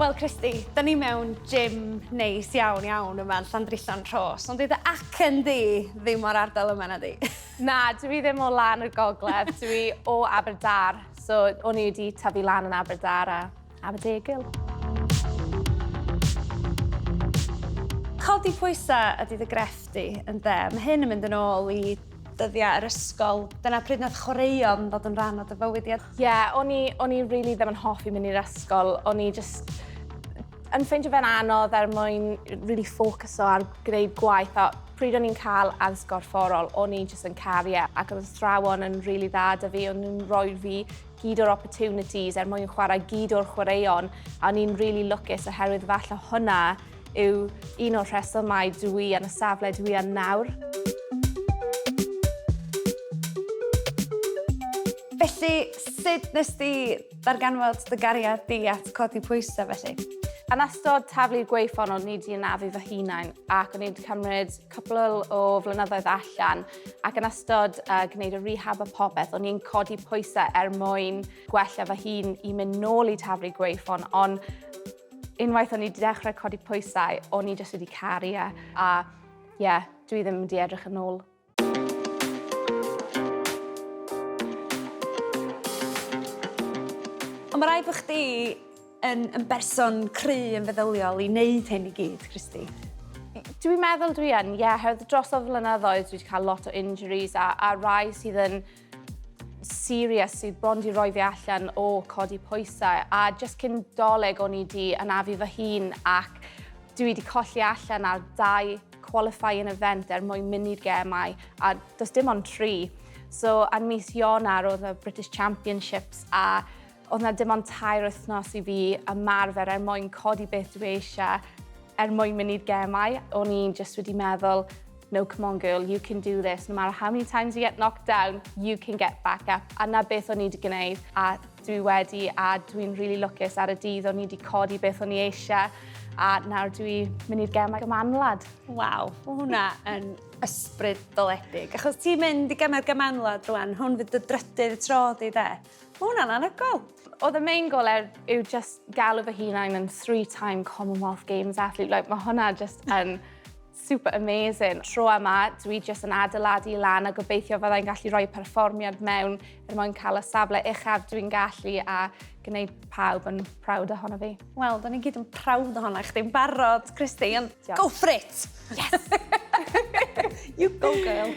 Wel, Christie, da ni mewn gym neis iawn yma yn Llandrillo'n Tros, ond dydy acen di ddim o'r ardal yma na di. Na, dwi ddim o lan yr gogledd, dwi o Aberdâr, so o'n i wedi tyfu lan yn Aberdâr a Aberdegil. Codi pwysau ydy dy grefft di, ynde? Mae hyn yn mynd yn ôl i dyddiau yr ysgol. Dyna pryd nath chwaraeon ddod yn rhan o dy fywyd. Ie, o'n i really ddim yn hoffi mynd i'r ysgol. O'n i just yn ffeindio fe'n anodd mwyn really ffocyso ar gwneud gwaith. A pryd o'n i'n cael addysg gorfforol, o'n i just yn caru e. Ac oedd athrawon yn really dda dy fi, o'n nhw'n rhoi fi gyd o'r opportunities mwyn chwarae gyd o'r chwaraeon. A o'n i'n really lwcus oherwydd falle hwnna yw un o'r rhesymau dwi yn y safle dwi yn nawr. Felly, sut nes di ddarganfod dy gariad di at codi pwysau felly? Yn ystod taflu'r gweithon o'n i wedi anafu fy hunain ac o'n i wedi cymryd cwpl o flynyddoedd allan ac yn ystod gwneud y rehab a popeth, o'n i'n codi pwysau mwyn gwella fy hun i mynd nôl i taflu'r gweithon, ond unwaith o'n i wedi dechrau codi pwysau, o'n i jyst wedi caru e a ie, dwi ddim wedi edrych yn ôl. Ond mae rhaid bod chdi yn berson cry yn feddyliol i wneud hyn i gyd, Christie? Dwi'n meddwl dwi yn, ie. Herwydd dros o flynyddoedd dwi wedi cael lot o injuries a rai sydd yn serious sydd bron di roi fi allan o codi pwysau. A jyst cyn doleg o'n i wedi anafu fy hun ac dwi wedi colli allan ar 2 qualifying event mwyn mynd i'r gemau a does dim ond 3. So, yn mis Ionar oedd y British Championships a oedd na dim ond 2 wythnos i fi ymarfer mwyn codi beth dwi eisiau mwyn mynd i'r gemau. O'n i'n just wedi meddwl, no, come on girl, you can do this. No matter how many times you get knocked down, you can get back up. A na beth o'n i wedi gwneud. A dwi wedi, a dwi'n really lwcus ar y dydd o'n i wedi codi beth o'n i eisiau. A nawr dwi mynd i'r Ngemau'r Gymanwlad. Waw, mae hwnna yn ysbryd doledig. Achos ti'n mynd i Ngemau'r Gymanwlad rwan, hwn fydd dy drydydd tro di de. Mae hwnna'n anhygoel. Oedd y main goal yw just galw fy hunain yn 3-time Commonwealth Games athlete. Like, mae hwnna just yn super amazing. Tro yma, dwi just yn adeiladu lan a gobeithio fyddai'n gallu rhoi perfformiad mewn mwyn cael y safle uchaf dwi'n gallu a gwneud pawb yn prawd ohono fi. Wel, da ni gyd yn prawd ohono chdi'n barod, Christie, ond go for it! Yes! You go, girl!